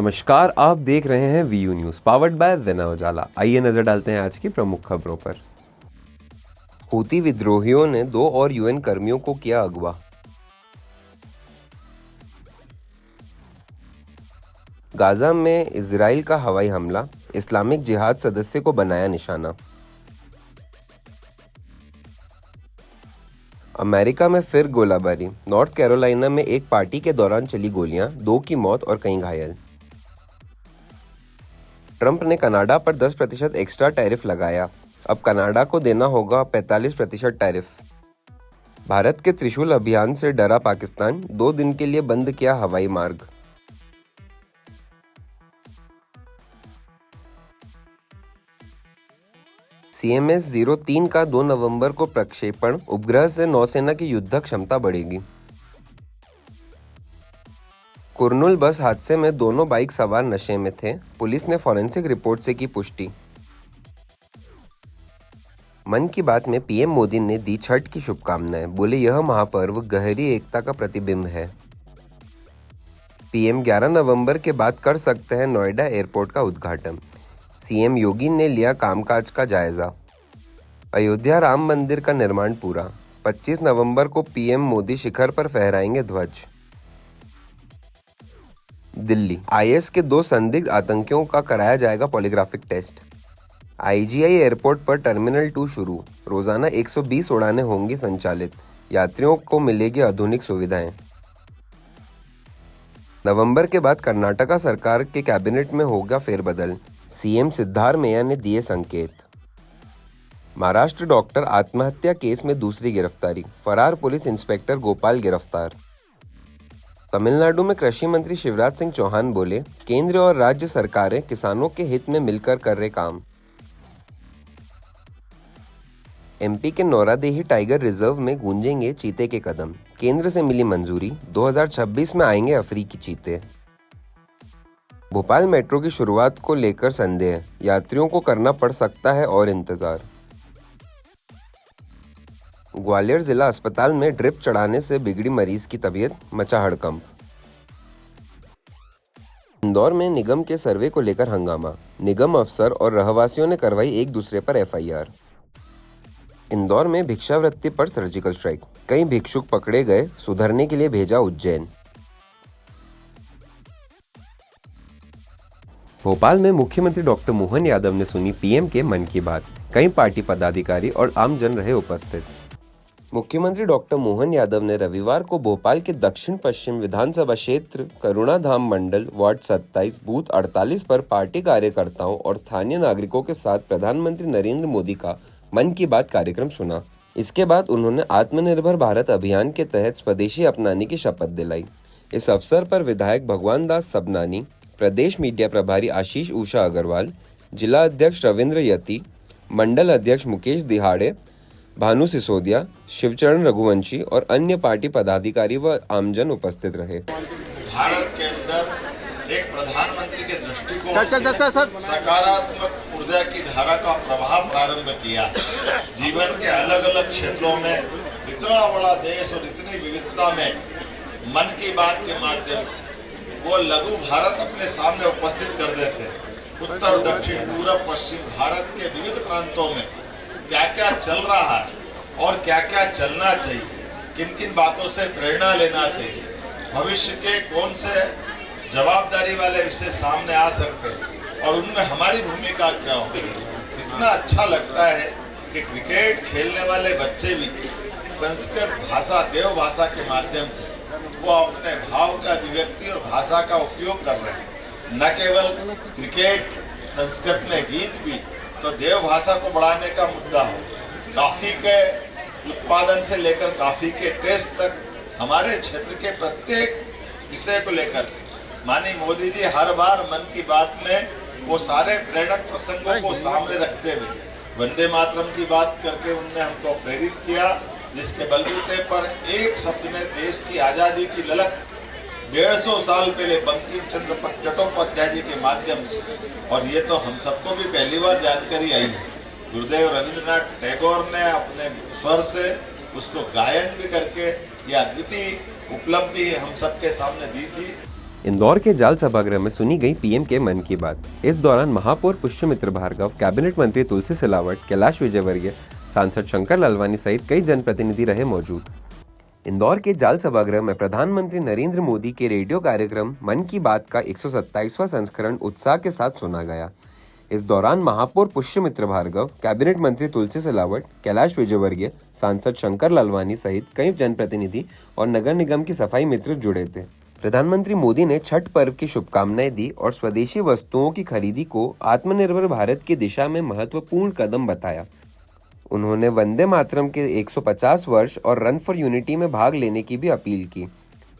नमस्कार, आप देख रहे हैं वीयू न्यूज़ पावर्ड बाय विनय उजाला। आइए नजर डालते हैं आज की प्रमुख खबरों पर। हूती विद्रोहियों ने 2 और यूएन कर्मियों को किया अगवा। गाजा में इजराइल का हवाई हमला, इस्लामिक जिहाद सदस्य को बनाया निशाना। अमेरिका में फिर गोलाबारी, नॉर्थ कैरोलिना में एक पार्टी के दौरान चली गोलियां, 2 की मौत और कई घायल। ट्रंप ने कनाडा पर 10% एक्स्ट्रा टैरिफ लगाया, अब कनाडा को देना होगा 45% टैरिफ। भारत के त्रिशूल अभियान से डरा पाकिस्तान, 2 दिन के लिए बंद किया हवाई मार्ग। CMS-03 का 2 नवंबर को प्रक्षेपण, उपग्रह से नौसेना की युद्धक क्षमता बढ़ेगी। कुर्नूल बस हादसे में दोनों बाइक सवार नशे में थे, पुलिस ने फॉरेंसिक रिपोर्ट से की पुष्टि। मन की बात में पीएम मोदी ने दी छठ की शुभकामनाएं, बोले यह महापर्व गहरी एकता का प्रतिबिंब है। पीएम 11 नवंबर के बाद कर सकते हैं नोएडा एयरपोर्ट का उद्घाटन, सीएम योगी ने लिया कामकाज का जायजा। अयोध्या राम मंदिर का निर्माण पूरा, 25 नवंबर को पीएम मोदी शिखर पर फहराएंगे ध्वज। दिल्ली, आईएस के 2 संदिग्ध आतंकियों का कराया जाएगा पॉलीग्राफिक टेस्ट। आईजीआई एयरपोर्ट पर टर्मिनल 2 शुरू, रोजाना 120 उड़ानें होंगी संचालित, यात्रियों को मिलेगी आधुनिक सुविधाएं। नवंबर के बाद कर्नाटका सरकार के कैबिनेट में होगा फेरबदल, सीएम सिद्धारमैया ने दिए संकेत। महाराष्ट्र डॉक्टर आत्महत्या केस में दूसरी गिरफ्तारी, फरार पुलिस इंस्पेक्टर गोपाल गिरफ्तार। तमिलनाडु में कृषि मंत्री शिवराज सिंह चौहान बोले, केंद्र और राज्य सरकारें किसानों के हित में मिलकर कर रहे काम। एमपी के नौरादेही टाइगर रिजर्व में गूंजेंगे चीते के कदम, केंद्र से मिली मंजूरी, 2026 में आएंगे अफ्रीकी चीते। भोपाल मेट्रो की शुरुआत को लेकर संदेह, यात्रियों को करना पड़ सकता है और इंतजार। ग्वालियर जिला अस्पताल में ड्रिप चढ़ाने से बिगड़ी मरीज की तबीयत, मचा हड़कंप। इंदौर में निगम के सर्वे को लेकर हंगामा, निगम अफसर और रहवासियों ने करवाई एक दूसरे पर एफआईआर। इंदौर में भिक्षावृत्ति पर सर्जिकल स्ट्राइक, कई भिक्षुक पकड़े गए, सुधरने के लिए भेजा उज्जैन। भोपाल में मुख्यमंत्री डॉक्टर मोहन यादव ने सुनी पीएम के मन की बात, कई पार्टी पदाधिकारी और आमजन रहे उपस्थित। मुख्यमंत्री डॉक्टर मोहन यादव ने रविवार को भोपाल के दक्षिण पश्चिम विधानसभा क्षेत्र करुणाधाम मंडल वार्ड 27 बूथ 48 पर पार्टी कार्यकर्ताओं और स्थानीय नागरिकों के साथ प्रधानमंत्री नरेंद्र मोदी का मन की बात कार्यक्रम सुना। इसके बाद उन्होंने आत्मनिर्भर भारत अभियान के तहत स्वदेशी अपनाने की शपथ दिलाई। इस अवसर पर विधायक भगवान दास सबनानी, प्रदेश मीडिया प्रभारी आशीष उषा अग्रवाल, जिला अध्यक्ष रविंद्र यति, मंडल अध्यक्ष मुकेश दिहाड़े, भानु सिसोदिया, शिवचरण रघुवंशी और अन्य पार्टी पदाधिकारी व आमजन उपस्थित रहे। भारत के अंदर एक प्रधानमंत्री के दृष्टिकोण से सकारात्मक ऊर्जा की धारा का प्रभाव प्रारंभ किया। जीवन के अलग अलग क्षेत्रों में इतना बड़ा देश और इतनी विविधता में मन की बात के माध्यम से वो लघु भारत अपने सामने उपस्थित कर देते। उत्तर दक्षिण पूर्व पश्चिम भारत के विविध प्रांतों में क्या क्या चल रहा है और क्या क्या चलना चाहिए, किन किन बातों से प्रेरणा लेना चाहिए, भविष्य के कौन से जवाबदारी वाले विषय सामने आ सकते हैं और उनमें हमारी भूमिका क्या होगी। इतना अच्छा लगता है कि क्रिकेट खेलने वाले बच्चे भी संस्कृत भाषा, देव भाषा के माध्यम से वो अपने भाव का अभिव्यक्ति और भाषा का उपयोग कर रहे हैं। न केवल क्रिकेट, संस्कृत में गीत भी, तो देव भाषा को बढ़ाने का मुद्दा हो, कॉफी के उत्पादन से लेकर कॉफी के टेस्ट तक हमारे क्षेत्र के प्रत्येक विषय को लेकर माननीय मोदी जी हर बार मन की बात में वो सारे प्रेरक प्रसंगों को सामने रखते हुए वंदे मातरम की बात करके उनने हमको प्रेरित किया, जिसके बलबूते पर एक शब्द में देश की आजादी की ललक 150 साल पहले बंकिम चंद्र चट्टोपाध्याय जी के माध्यम से, और ये तो हम सबको भी पहली बार जानकारी आई है। गुरुदेव रविंद्रनाथ टैगोर ने अपने स्वर से उसको गायन भी करके ये अद्वितीय उपलब्धि हम सबके सामने दी थी। इंदौर के जाल सभागृह में सुनी गई पीएम के मन की बात। इस दौरान महापौर पुष्यमित्र भार्गव, कैबिनेट मंत्री तुलसी सिलावट, कैलाश विजयवर्गीय, सांसद शंकर लालवानी सहित कई जनप्रतिनिधि रहे मौजूद। इंदौर के जाल सभागृह में प्रधानमंत्री नरेंद्र मोदी के रेडियो कार्यक्रम मन की बात का 127वां संस्करण उत्साह के साथ सुना गया। इस दौरान महापौर पुष्यमित्र भार्गव, कैबिनेट मंत्री तुलसी सिलावट, कैलाश विजयवर्गीय, सांसद शंकर लालवानी सहित कई जनप्रतिनिधि और नगर निगम की सफाई मित्र जुड़े थे। प्रधानमंत्री मोदी ने छठ पर्व की शुभकामनाएं दी और स्वदेशी वस्तुओं की खरीदी को आत्मनिर्भर भारत की दिशा में महत्वपूर्ण कदम बताया। उन्होंने वंदे मातरम के 150 वर्ष और रन फॉर यूनिटी में भाग लेने की भी अपील की।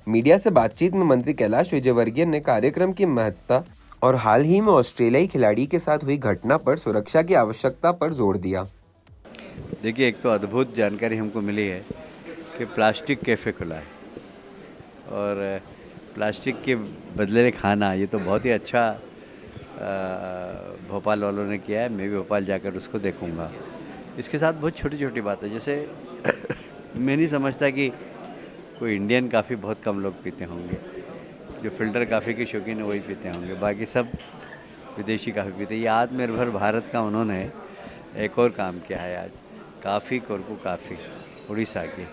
मीडिया से बातचीत में मंत्री कैलाश विजयवर्गीय ने कार्यक्रम की महत्ता और हाल ही में ऑस्ट्रेलियाई खिलाड़ी के साथ हुई घटना पर सुरक्षा की आवश्यकता पर जोर दिया। देखिए, एक तो अद्भुत जानकारी हमको मिली है कि प्लास्टिक कैफ़े खुला है और प्लास्टिक के बदले खाना, ये तो बहुत ही अच्छा भोपाल वालों ने किया है। मैं भी भोपाल जाकर उसको देखूंगा। इसके साथ बहुत छोटी छोटी बातें, जैसे मैं नहीं समझता कि कोई इंडियन काफ़ी बहुत कम लोग पीते होंगे। जो फ़िल्टर काफ़ी के शौकीन है वही पीते होंगे, बाकी सब विदेशी काफ़ी पीते हैं। ये आत्मनिर्भर भारत का उन्होंने एक और काम किया है आज, काफ़ी कोरकू काफ़ी उड़ीसा की।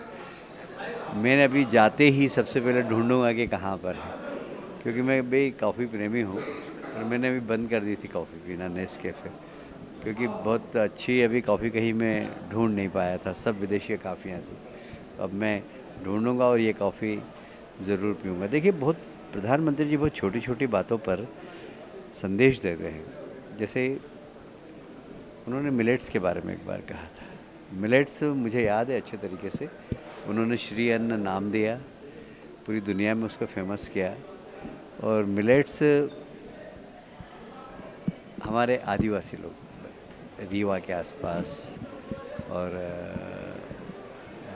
मैंने अभी जाते ही सबसे पहले ढूंढूंगा कि कहाँ पर है, क्योंकि मैं भी कॉफ़ी प्रेमी हूँ और मैंने अभी बंद कर दी थी कॉफ़ी पीना नेस्कैफ़े, क्योंकि बहुत अच्छी अभी कॉफ़ी कहीं मैं ढूंढ नहीं पाया था, सब विदेशी काफ़ियाँ थी। तो अब मैं ढूंढूंगा और ये कॉफ़ी ज़रूर पीऊँगा। देखिए, बहुत प्रधानमंत्री जी बहुत छोटी छोटी बातों पर संदेश देते हैं। जैसे उन्होंने मिलेट्स के बारे में एक बार कहा था। मिलेट्स मुझे याद है अच्छे तरीके से। उन्होंने श्री अन्न नाम दिया, पूरी दुनिया में उसको फेमस किया। और मिलेट्स हमारे आदिवासी लोग रीवा के आसपास और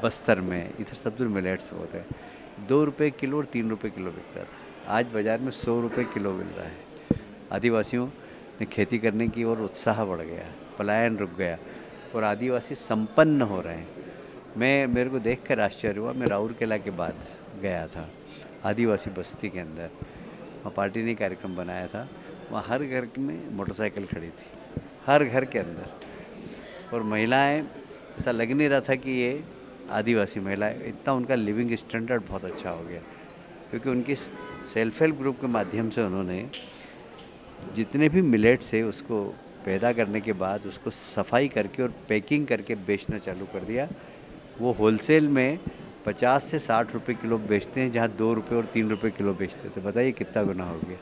बस्तर में, इधर सब दूर मिलेट्स होते हैं। 2 रुपये किलो और 3 रुपये किलो बिकता था, आज बाज़ार में 100 रुपये किलो मिल रहा है। आदिवासियों ने खेती करने की और उत्साह बढ़ गया, पलायन रुक गया और आदिवासी संपन्न हो रहे हैं। मेरे को देख कर आश्चर्य हुआ। मैं राउरकेला के बाद गया था आदिवासी बस्ती के अंदर, वहाँ पार्टी ने कार्यक्रम बनाया था। वहाँ हर घर में मोटरसाइकिल खड़ी थी, हर घर के अंदर। और महिलाएं, ऐसा लग नहीं रहा था कि ये आदिवासी महिलाएं, इतना उनका लिविंग स्टैंडर्ड बहुत अच्छा हो गया, क्योंकि उनकी सेल्फ हेल्प ग्रुप के माध्यम से उन्होंने जितने भी मिलेट्स है उसको पैदा करने के बाद उसको सफाई करके और पैकिंग करके बेचना चालू कर दिया। वो होलसेल में 50 से 60 रुपये किलो बेचते हैं, जहाँ 2 रुपये और 3 रुपये किलो बेचते थे। बताइए कितना गुना हो गया।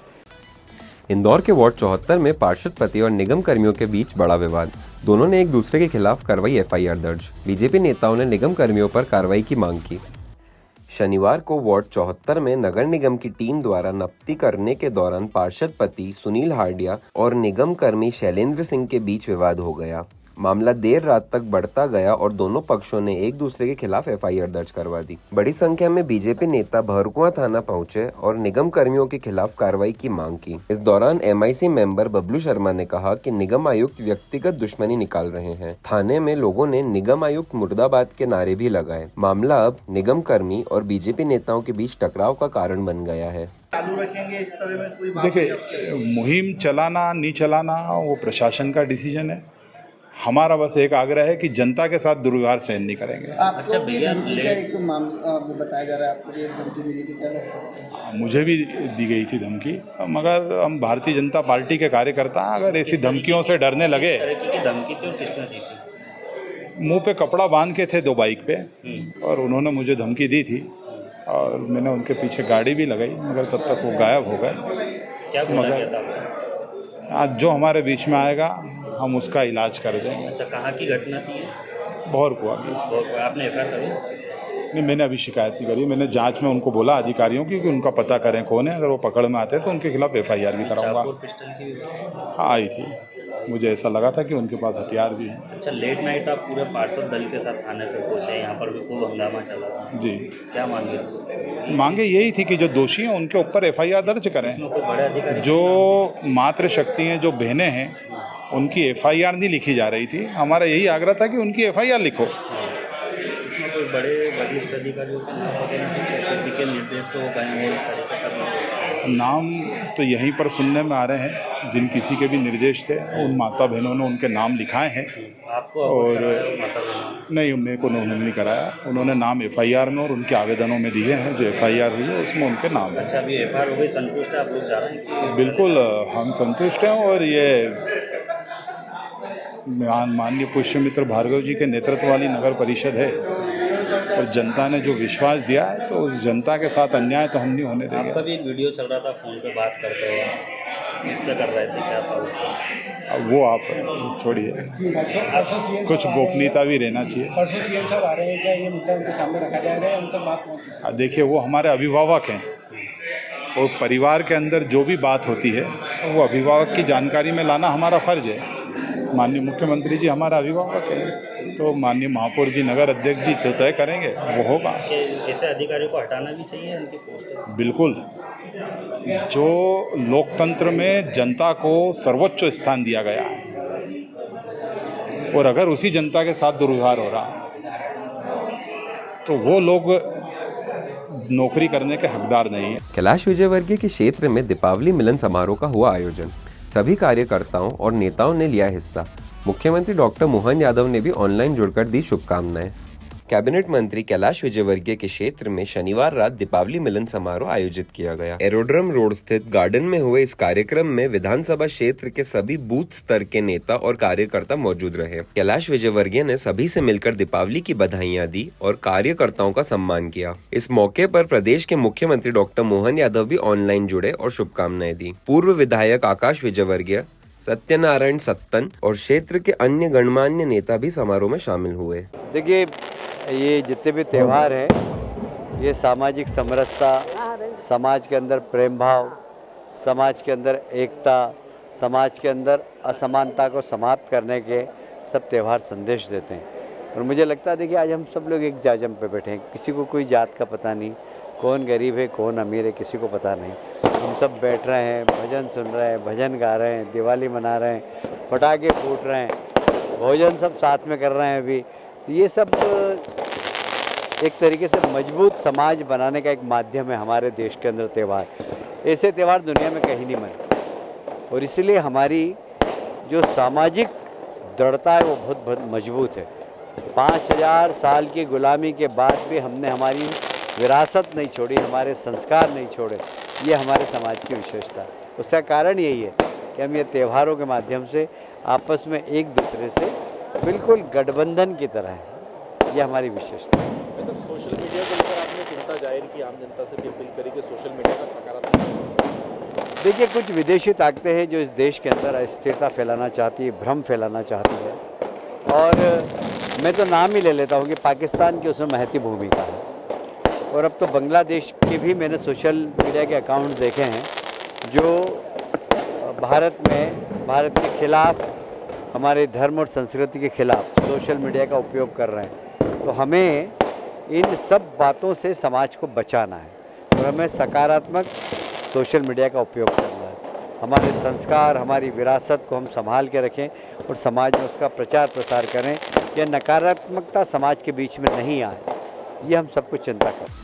इंदौर के वार्ड 74 में पार्षद पति और निगम कर्मियों के बीच बड़ा विवाद। दोनों ने एक दूसरे के खिलाफ करवाई एफआईआर दर्ज। बीजेपी नेताओं ने निगम कर्मियों पर कार्रवाई की मांग की। शनिवार को वार्ड 74 में नगर निगम की टीम द्वारा नपती करने के दौरान पार्षद पति सुनील हार्डिया और निगम कर्मी शैलेंद्र सिंह के बीच विवाद हो गया। मामला देर रात तक बढ़ता गया और दोनों पक्षों ने एक दूसरे के खिलाफ एफआईआर दर्ज करवा दी। बड़ी संख्या में बीजेपी नेता भरकुआं थाना पहुंचे और निगम कर्मियों के खिलाफ कार्रवाई की मांग की। इस दौरान एमआईसी मेंबर बबलू शर्मा ने कहा कि निगम आयुक्त व्यक्तिगत दुश्मनी निकाल रहे हैं। थाने में लोगों ने निगम आयुक्त मुर्दाबाद के नारे भी लगाए। मामला अब निगम कर्मी और बीजेपी नेताओं के बीच टकराव का कारण बन गया है। चालू रखेंगे इस तरह में कोई? देखिए, मुहिम चलाना नहीं चलाना वो प्रशासन का डिसीजन है। हमारा बस एक आग्रह है कि जनता के साथ दुर्व्यवहार सहन नहीं करेंगे। अच्छा भैया, एक मामला बताया जा रहा है आपको, ये धमकी मिली थी क्या? मुझे भी दी गई थी धमकी, मगर हम भारतीय जनता पार्टी के कार्यकर्ता हैं। अगर ऐसी धमकियों से डरने लगे, धमकी तो किसने दी थी? मुंह पे कपड़ा बांध के थे 2 बाइक पे, और उन्होंने मुझे धमकी दी थी और मैंने उनके पीछे गाड़ी भी लगाई, मगर तब तक वो गायब हो गए। क्या बोला मगर गया था? आज जो हमारे बीच में आएगा हम उसका इलाज कर देंगे। अच्छा, कहाँ की घटना थी? बहुत कुआ की। आपने एफआईआर करी? नहीं, मैंने अभी शिकायत नहीं करी। मैंने जांच में उनको बोला अधिकारियों की कि उनका पता करें कौन है। अगर वो पकड़ में आते हैं तो उनके खिलाफ एफआईआर भी कराऊंगा। पिस्टल की? हाँ, आई थी। मुझे ऐसा लगा था कि उनके पास हथियार भी हैं। अच्छा, लेट नाइट आप पूरे पार्षद दल के साथ थाने पे पहुंचे, यहाँ पर भी खूब हंगामा चला था। जी, क्या मांगे? मांगे यही थी कि जो दोषी हैं उनके ऊपर एफआईआर दर्ज करें। इसमें कोई बड़े अधिकारी? जो मातृशक्ति हैं, जो बहनें हैं, उनकी एफआईआर नहीं लिखी जा रही थी। हमारा यही आग्रह था कि उनकी एफआईआर लिखो। इसमें कोई बड़े वरिष्ठ अधिकारियों का नाम वगैरह है क्या? किसी के निर्देश पे वो गए हैं इस तरीके का भी? नाम तो यहीं पर सुनने में आ रहे हैं, जिन किसी के भी निर्देश थे उन माता बहनों ने उनके नाम लिखाए हैं। आपको और माता बहन? नहीं, मेरे को उन्होंने नहीं कराया। उन्होंने नाम एफआईआर में और उनके आवेदनों में दिए हैं। जो एफआईआर हुई है उसमें उनके नाम है। अच्छा, अभी एफआईआर हो गई, संतुष्ट है आप लोग? जा रहे हैं कि बिल्कुल हम संतुष्ट हैं। और ये माननीय पुष्यमित्र भार्गव जी के नेतृत्व वाली नगर परिषद है और जनता ने जो विश्वास दिया है, तो उस जनता के साथ अन्याय तो हम नहीं होने आपका देंगे। भी एक वीडियो चल रहा था फोन पे बात करते हुए, इससे कर रहे थे क्या आप? अब वो आप छोड़िए, कुछ गोपनीयता भी रहना चाहिए। परसों सीएम साहब आ रहे हैं, क्या ये मुद्दा उनके सामने रखा जाएगा या उन तक बात पहुँची? देखिए, वो हमारे अभिभावक हैं और परिवार के अंदर जो भी बात होती है वो अभिभावक की जानकारी में लाना हमारा फर्ज है। माननीय मुख्यमंत्री जी हमारा अभिभावक हैं, तो माननीय महापौर जी, नगर अध्यक्ष जी जो तय करेंगे वो होगा। ऐसे अधिकारियों को हटाना भी चाहिए उनकी पोस्ट से? बिल्कुल, जो लोकतंत्र में जनता को सर्वोच्च स्थान दिया गया है और अगर उसी जनता के साथ दुर्व्यवहार हो रहा तो वो लोग नौकरी करने के हकदार नहीं है। कैलाश विजयवर्गीय के क्षेत्र में दीपावली मिलन समारोह का हुआ आयोजन। सभी कार्यकर्ताओं और नेताओं ने लिया हिस्सा। मुख्यमंत्री डॉक्टर मोहन यादव ने भी ऑनलाइन जुड़कर दी शुभकामनाएं। कैबिनेट मंत्री कैलाश विजयवर्गीय के क्षेत्र में शनिवार रात दीपावली मिलन समारोह आयोजित किया गया। एरोड्रम रोड स्थित गार्डन में हुए इस कार्यक्रम में विधानसभा क्षेत्र के सभी बूथ स्तर के नेता और कार्यकर्ता मौजूद रहे। कैलाश विजयवर्गीय ने सभी से मिलकर दीपावली की बधाइयां दी और कार्यकर्ताओं का सम्मान किया। इस मौके पर प्रदेश के मुख्यमंत्री डॉक्टर मोहन यादव भी ऑनलाइन जुड़े और शुभकामनाएं दी। पूर्व विधायक आकाश विजयवर्गीय, सत्यनारायण सत्तन और क्षेत्र के अन्य गणमान्य नेता भी समारोह में शामिल हुए। देखिए, ये जितने भी त्यौहार हैं, ये सामाजिक समरसता, समाज के अंदर प्रेम भाव, समाज के अंदर एकता, समाज के अंदर असमानता को समाप्त करने के सब त्यौहार संदेश देते हैं। और मुझे लगता है, देखिए, आज हम सब लोग एक जाजम पे बैठे हैं। किसी को कोई जात का पता नहीं, कौन गरीब है कौन अमीर है किसी को पता नहीं। हम सब बैठ रहे हैं, भजन सुन रहे हैं, भजन गा रहे हैं, दिवाली मना रहे हैं, पटाखे फूट रहे हैं, भोजन सब साथ में कर रहे हैं अभी। तो ये सब एक तरीके से मजबूत समाज बनाने का एक माध्यम है हमारे देश के अंदर त्यौहार। ऐसे त्यौहार दुनिया में कहीं नहीं बनते और इसलिए हमारी जो सामाजिक दृढ़ता है वो बहुत मजबूत है। 5000 साल की गुलामी के बाद भी हमने हमारी विरासत नहीं छोड़ी, हमारे संस्कार नहीं छोड़े। ये हमारे समाज की विशेषता है। उसका कारण यही है कि हम ये त्योहारों के माध्यम से आपस में एक दूसरे से बिल्कुल गठबंधन की तरह है। ये हमारी विशेषता है। सोशल मीडिया को लेकर आपने चिंता जाहिर की, आम जनता से भी अपील करी कि सोशल मीडिया का सकारात्मक। देखिए, कुछ विदेशी ताकतें हैं जो इस देश के अंदर अस्थिरता फैलाना चाहती है, भ्रम फैलाना चाहती है। और मैं तो नाम ही ले लेता हूँ कि पाकिस्तान की उसमें महती भूमिका है। और अब तो बांग्लादेश के भी मैंने सोशल मीडिया के अकाउंट देखे हैं जो भारत के खिलाफ, हमारे धर्म और संस्कृति के खिलाफ सोशल मीडिया का उपयोग कर रहे हैं। तो हमें इन सब बातों से समाज को बचाना है और हमें सकारात्मक सोशल मीडिया का उपयोग करना है। हमारे संस्कार, हमारी विरासत को हम संभाल के रखें और समाज में उसका प्रचार प्रसार करें। यह नकारात्मकता समाज के बीच में नहीं आए, ये हम सबको चिंता करें।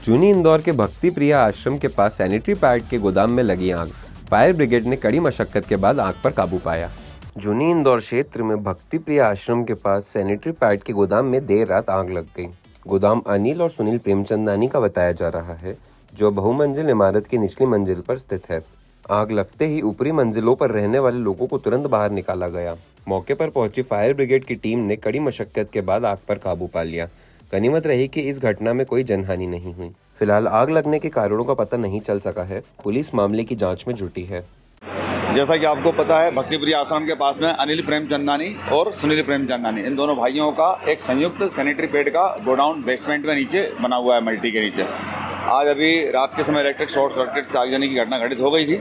जूनी इंदौर के भक्ति प्रिया आश्रम के पास सैनिटरी पैड के गोदाम में लगी आग। फायर ब्रिगेड ने कड़ी मशक्कत के बाद आग पर काबू पाया। जूनी इंदौर क्षेत्र में भक्ति प्रिया आश्रम के पास सैनिटरी पैड के गोदाम में देर रात आग लग गई। गोदाम अनिल और सुनील प्रेमचंदानी का बताया जा रहा है, जो बहुमंजिल इमारत की निचली मंजिल पर स्थित है। आग लगते ही ऊपरी मंजिलों पर रहने वाले लोगों को तुरंत बाहर निकाला गया। मौके पर पहुंची फायर ब्रिगेड की टीम ने कड़ी मशक्कत के बाद आग पर काबू पा लिया। गनीमत रही कि इस घटना में कोई जनहानि नहीं हुई। फिलहाल आग लगने के कारणों का पता नहीं चल सका है। पुलिस मामले की जांच में जुटी है। जैसा कि आपको पता है, भक्ति प्रिया आश्रम के पास में अनिल प्रेमचंदानी और सुनील प्रेमचंदानी, इन दोनों भाइयों का एक संयुक्त सैनिटरी पैड का गोडाउन बेसमेंट में नीचे बना हुआ है, मल्टी के नीचे। आज अभी रात के समय इलेक्ट्रिक शॉर्ट सर्किट से आग लगने की घटना घटित हो गई थी।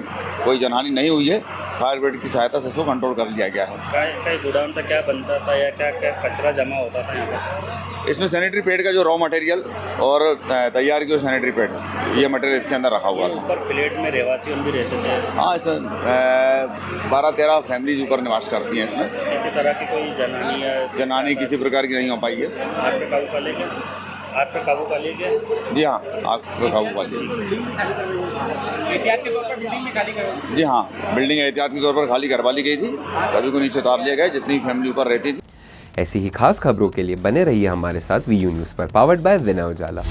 कोई जनहानि नहीं हुई है। फायर ब्रिगेड की सहायता से इसको कंट्रोल कर लिया गया है। कई गोदाम तक क्या बनता था या क्या क्या कचरा जमा होता था यहाँ पर? इसमें सैनिटरी पैड का जो रॉ मटेरियल और तैयार की सैनिटरी पैड, ये मटेरियल इसके अंदर रखा हुआ था। ऊपर फ्लैट में रहवासी भी रहते थे? हाँ, इसमें 12-13 फैमिलीज ऊपर निवास करती हैं। इसमें किसी तरह की कोई जनहानि किसी प्रकार की नहीं हो पाई है। आग पे काबू पा लिया गया? जी हाँ, आग पे काबू पा लिया। एहतियात के तौर पर बिल्डिंग में खाली करो? जी हाँ, बिल्डिंग एहतियात के तौर पर खाली करवा ली गई थी। सभी को नीचे उतार लिया गया जितनी फैमिली ऊपर रहती थी। ऐसी ही खास खबरों के लिए बने रहिए हमारे साथ वीयू न्यूज़ पर, पावर्ड बाय विनय उजाला।